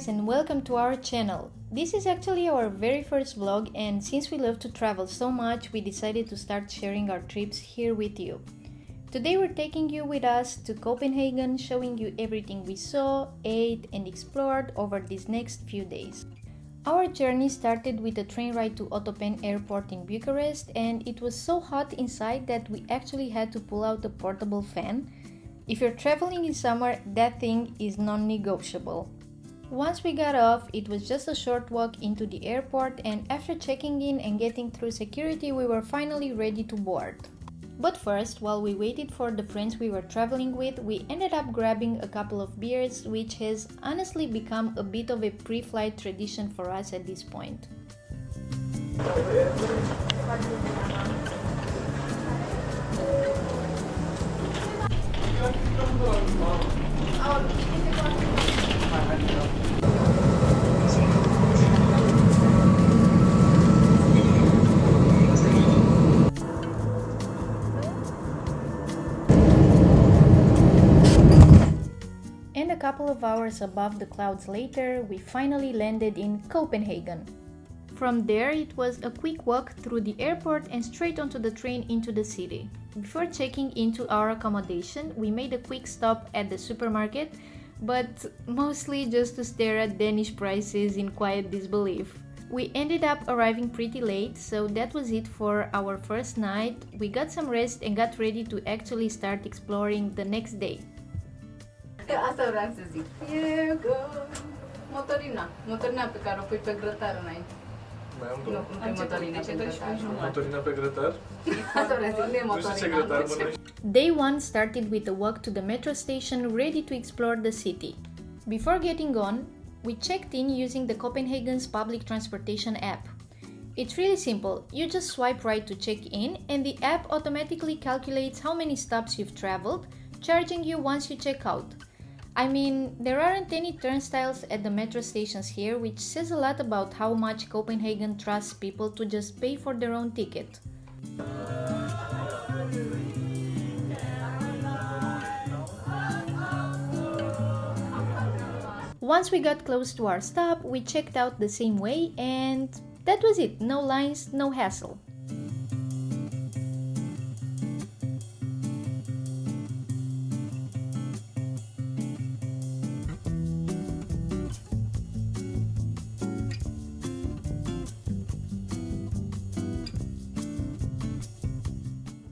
guys and welcome to our channel. This is actually our very first vlog, and since we love to travel so much, we decided to start sharing our trips here with you. Today we're taking you with us to Copenhagen, showing you everything we saw, ate and explored over these next few days. Our journey started with a train ride to Ottopen airport in Bucharest, and it was so hot inside that we actually had to pull out a portable fan. If you're traveling in summer, that thing is non-negotiable. Once we got off, it was just a short walk into the airport, and after checking in and getting through security, we were finally ready to board. But first, while we waited for the friends we were traveling with, we ended up grabbing a couple of beers, which has honestly become a bit of a pre-flight tradition for us at this point. And a couple of hours above the clouds later, we finally landed in Copenhagen. From there, it was a quick walk through the airport and straight onto the train into the city. Before checking into our accommodation, we made a quick stop at the supermarket, but mostly just to stare at Danish prices in quiet disbelief. We ended up arriving pretty late, so that was it for our first night. We got some rest and got ready to actually start exploring the next day. Asta vreau să zic. E că motorina pe care o pui pe grătar înainte. Mai am două. Nu pe motorina pe grătar. Motorina pe grătar? Asta vreau să zic, Nu știu ce grătar mănânci. Day 1 started with a walk to the metro station, ready to explore the city. Before getting on, we checked in using the Copenhagen's public transportation app. It's really simple. You just swipe right to check in, and the app automatically calculates how many stops you've traveled, charging you once you check out. I mean, there aren't any turnstiles at the metro stations here, which says a lot about how much Copenhagen trusts people to just pay for their own ticket. Once we got close to our stop, we checked out the same way, and that was it. No lines, no hassle.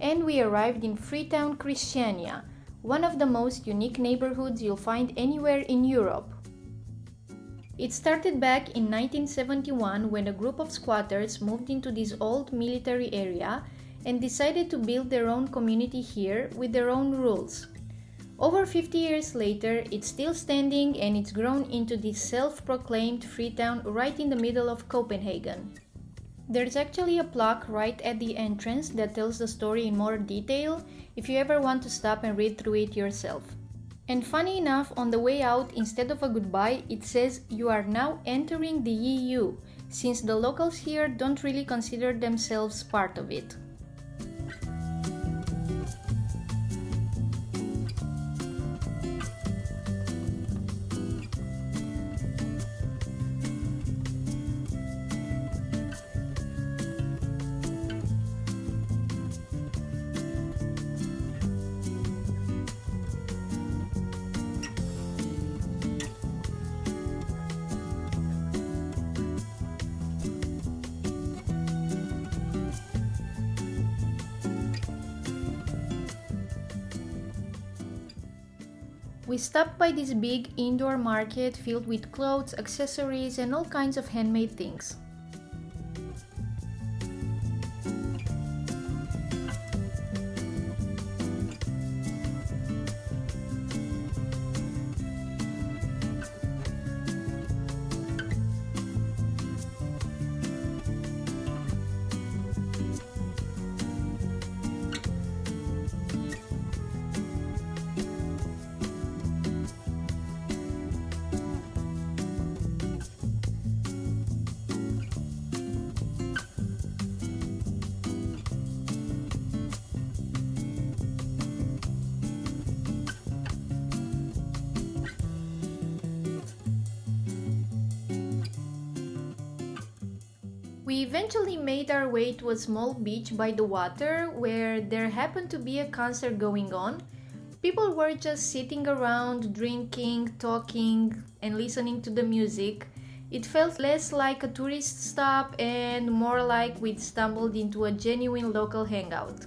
And we arrived in Freetown, Christiania, one of the most unique neighborhoods you'll find anywhere in Europe. It started back in 1971 when a group of squatters moved into this old military area and decided to build their own community here with their own rules. Over 50 years later, it's still standing, and it's grown into this self-proclaimed Freetown right in the middle of Copenhagen. There's actually a plaque right at the entrance that tells the story in more detail if you ever want to stop and read through it yourself. And funny enough, on the way out, instead of a goodbye, it says you are now entering the EU, since the locals here don't really consider themselves part of it. We stopped by this big indoor market filled with clothes, accessories, and all kinds of handmade things. We eventually made our way to a small beach by the water where there happened to be a concert going on. People were just sitting around, drinking, talking, and listening to the music. It felt less like a tourist stop and more like we'd stumbled into a genuine local hangout.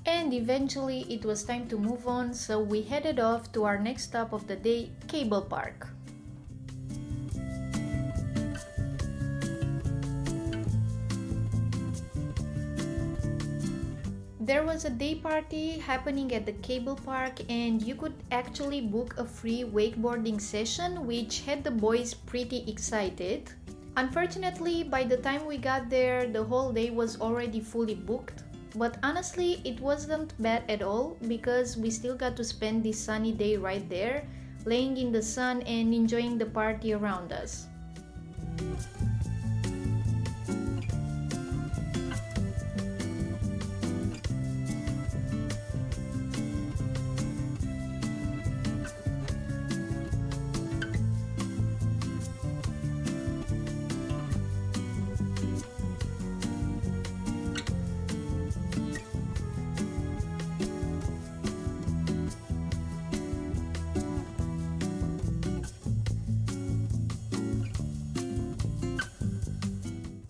And eventually it was time to move on, so we headed off to our next stop of the day, Cable Park. There was a day party happening at the cable park and you could actually book a free wakeboarding session which had the boys pretty excited. Unfortunately, by the time we got there, the whole day was already fully booked. But honestly, it wasn't bad at all because we still got to spend this sunny day right there, laying in the sun and enjoying the party around us.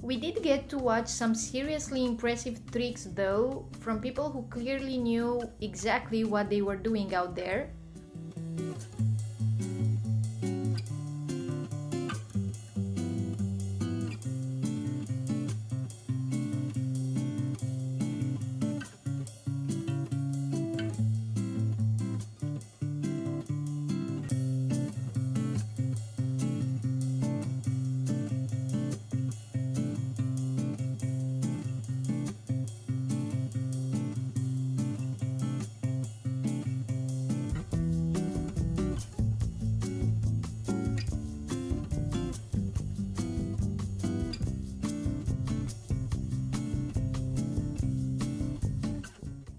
We did get to watch some seriously impressive tricks though, from people who clearly knew exactly what they were doing out there.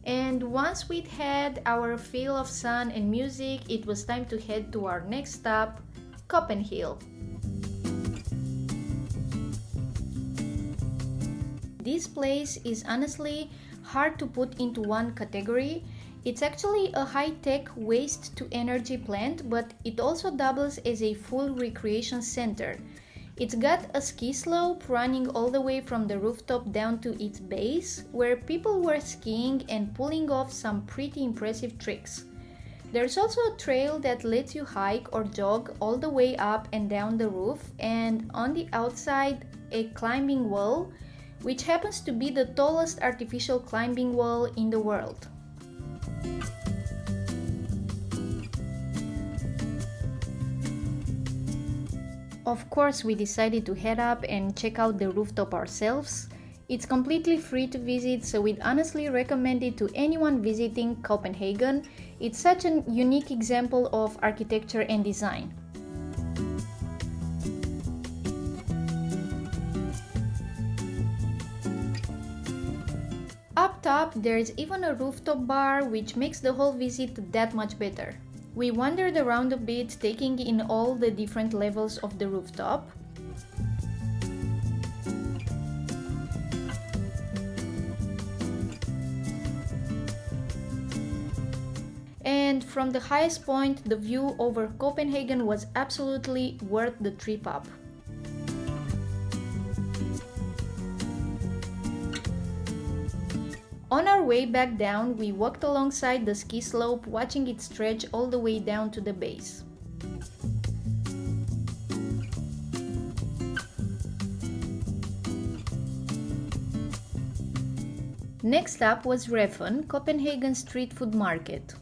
And once we'd had our fill of sun and music, it was time to head to our next stop, Copenhill. This place is honestly hard to put into one category. It's actually a high-tech waste-to-energy plant, but it also doubles as a full recreation center. It's got a ski slope running all the way from the rooftop down to its base, where people were skiing and pulling off some pretty impressive tricks. There's also a trail that lets you hike or jog all the way up and down the roof, and on the outside, a climbing wall, which happens to be the tallest artificial climbing wall in the world. Of course, we decided to head up and check out the rooftop ourselves. It's completely free to visit, so we'd honestly recommend it to anyone visiting Copenhagen. It's such a unique example of architecture and design. Up top, there's even a rooftop bar, which makes the whole visit that much better. We wandered around a bit, taking in all the different levels of the rooftop. And from the highest point, the view over Copenhagen was absolutely worth the trip up. On our way back down, we walked alongside the ski slope, watching it stretch all the way down to the base. Next up was Reffen, Copenhagen street food market.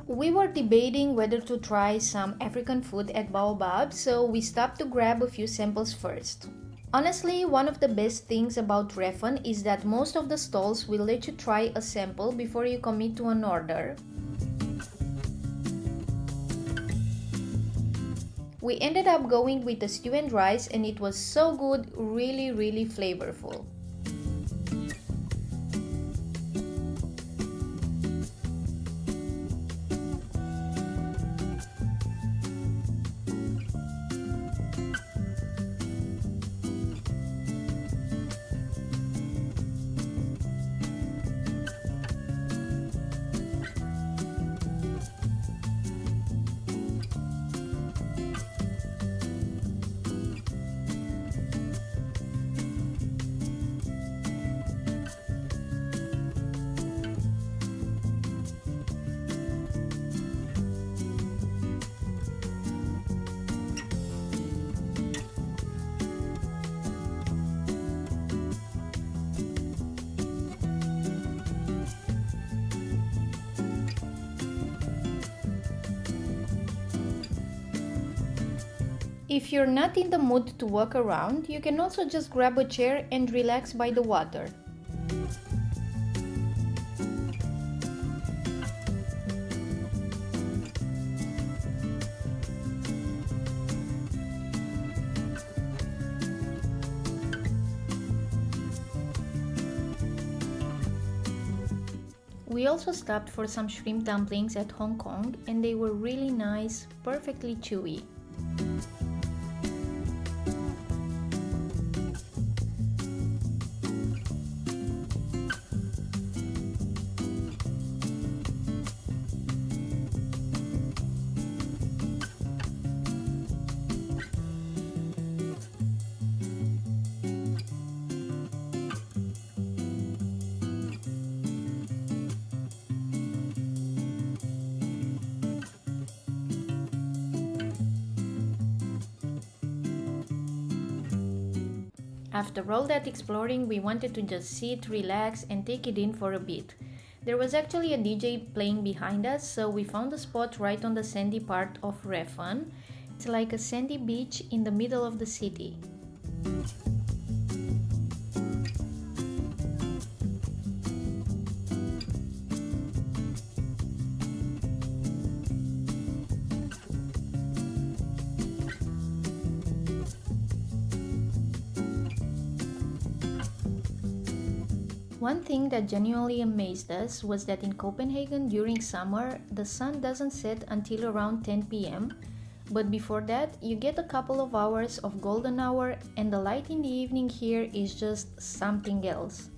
We were debating whether to try some African food at Baobab, so we stopped to grab a few samples first. Honestly, one of the best things about Reffen is that most of the stalls will let you try a sample before you commit to an order. We ended up going with the stew and rice, and it was so good, really flavorful. If you're not in the mood to walk around, you can also just grab a chair and relax by the water. We also stopped for some shrimp dumplings at Hong Kong, and they were really nice, perfectly chewy. After all that exploring, we wanted to just sit, relax, and take it in for a bit. There was actually a DJ playing behind us, so we found a spot right on the sandy part of Reffen. It's like a sandy beach in the middle of the city. One thing that genuinely amazed us was that in Copenhagen during summer, the sun doesn't set until around 10 p.m. But before that, you get a couple of hours of golden hour, and the light in the evening here is just something else.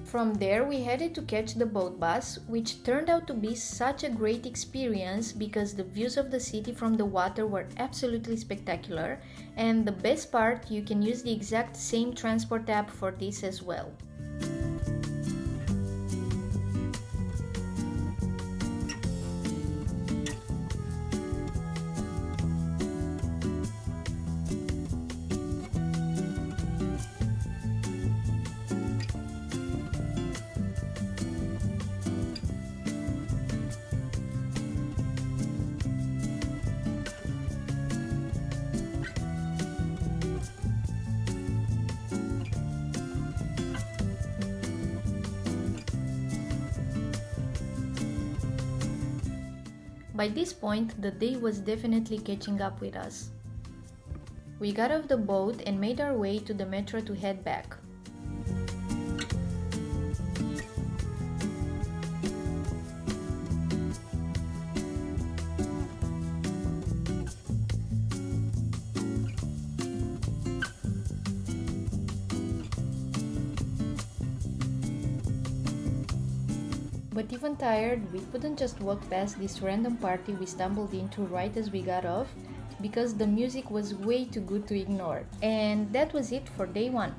From there, we headed to catch the boat bus, which turned out to be such a great experience because the views of the city from the water were absolutely spectacular, and the best part, you can use the exact same transport app for this as well. By this point, the day was definitely catching up with us. We got off the boat and made our way to the metro to head back. But even tired, we couldn't just walk past this random party we stumbled into right as we got off, because the music was way too good to ignore. And that was it for day 1.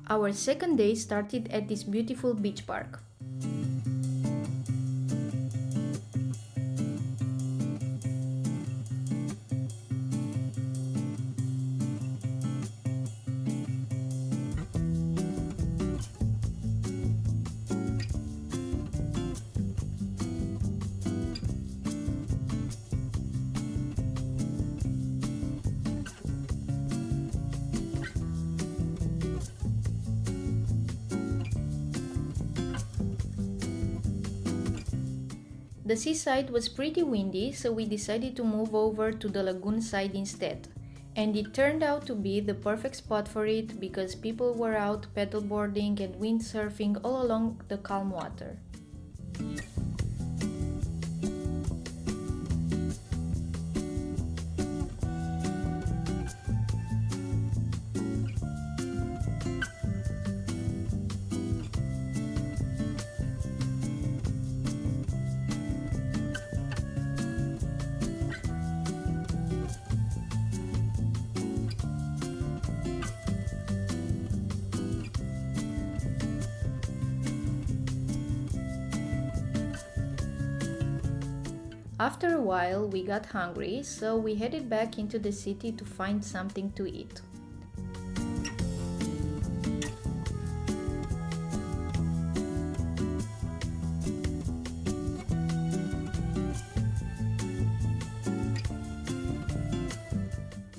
Our second day started at this beautiful beach park. The seaside was pretty windy, so we decided to move over to the lagoon side instead. And it turned out to be the perfect spot for it because people were out paddleboarding and windsurfing all along the calm water. After a while, we got hungry, so we headed back into the city to find something to eat.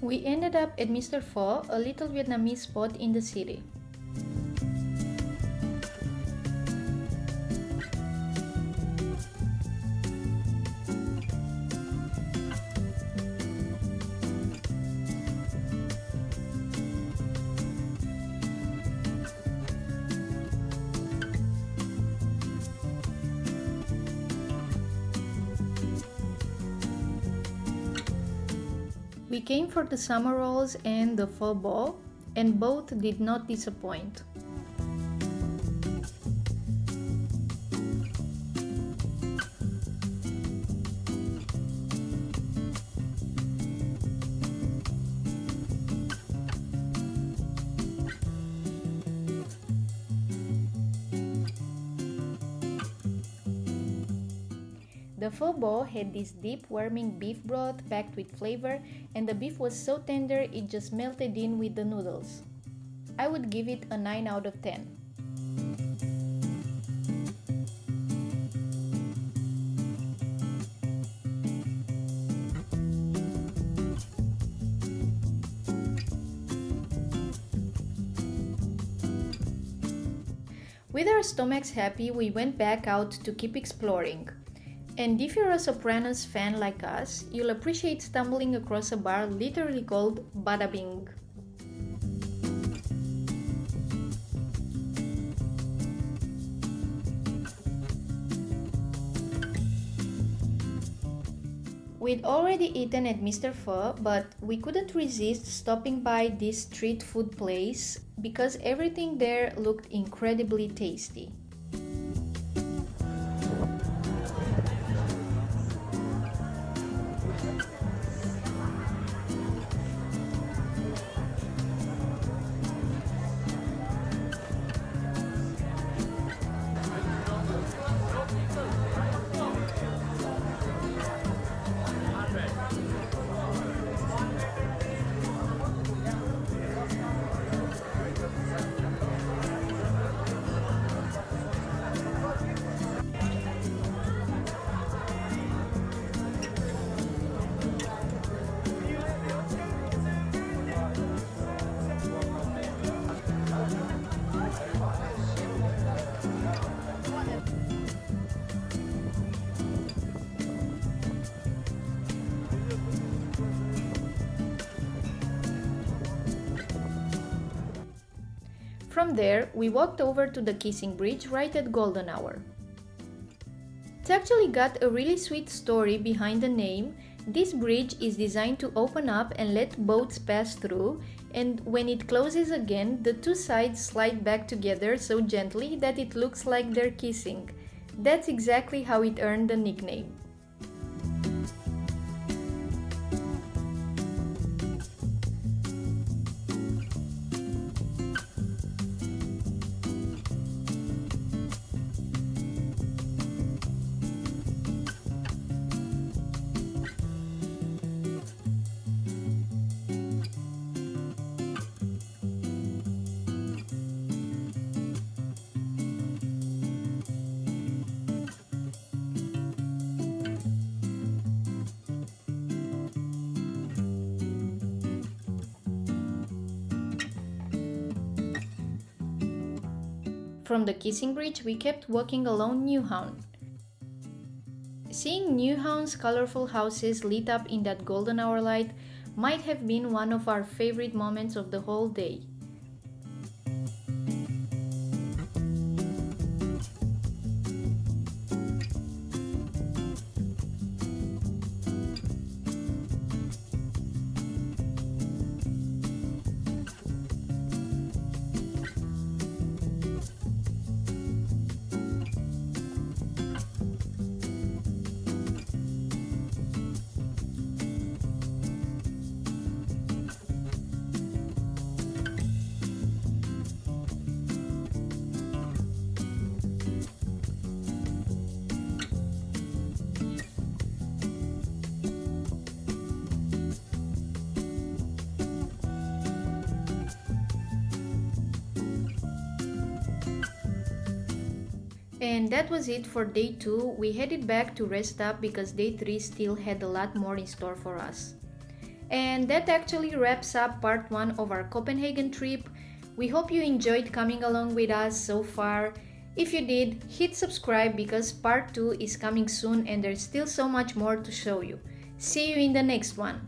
We ended up at Mr. Pho, a little Vietnamese spot in the city. We came for the summer rolls and the pho bo, and both did not disappoint. The pho bo had this deep warming beef broth packed with flavor, and the beef was so tender it just melted in with the noodles. I would give it a 9 out of 10. With our stomachs happy, we went back out to keep exploring. And if you're a Sopranos fan like us, you'll appreciate stumbling across a bar literally called Bada Bing. We'd already eaten at Mr. Pho, but we couldn't resist stopping by this street food place because everything there looked incredibly tasty. from there, we walked over to the Kissing Bridge right at golden hour. It's actually got a really sweet story behind the name. This bridge is designed to open up and let boats pass through, and when it closes again, the two sides slide back together so gently that it looks like they're kissing. That's exactly how it earned the nickname. From the Kissing Bridge, we kept walking along Nyhavn. Seeing Nyhavn's colorful houses lit up in that golden hour light might have been one of our favorite moments of the whole day. And that was it for day 2. We headed back to rest up because day 3 still had a lot more in store for us. And that actually wraps up part 1 of our Copenhagen trip. We hope you enjoyed coming along with us so far. If you did, hit subscribe because part 2 is coming soon and there's still so much more to show you. See you in the next one.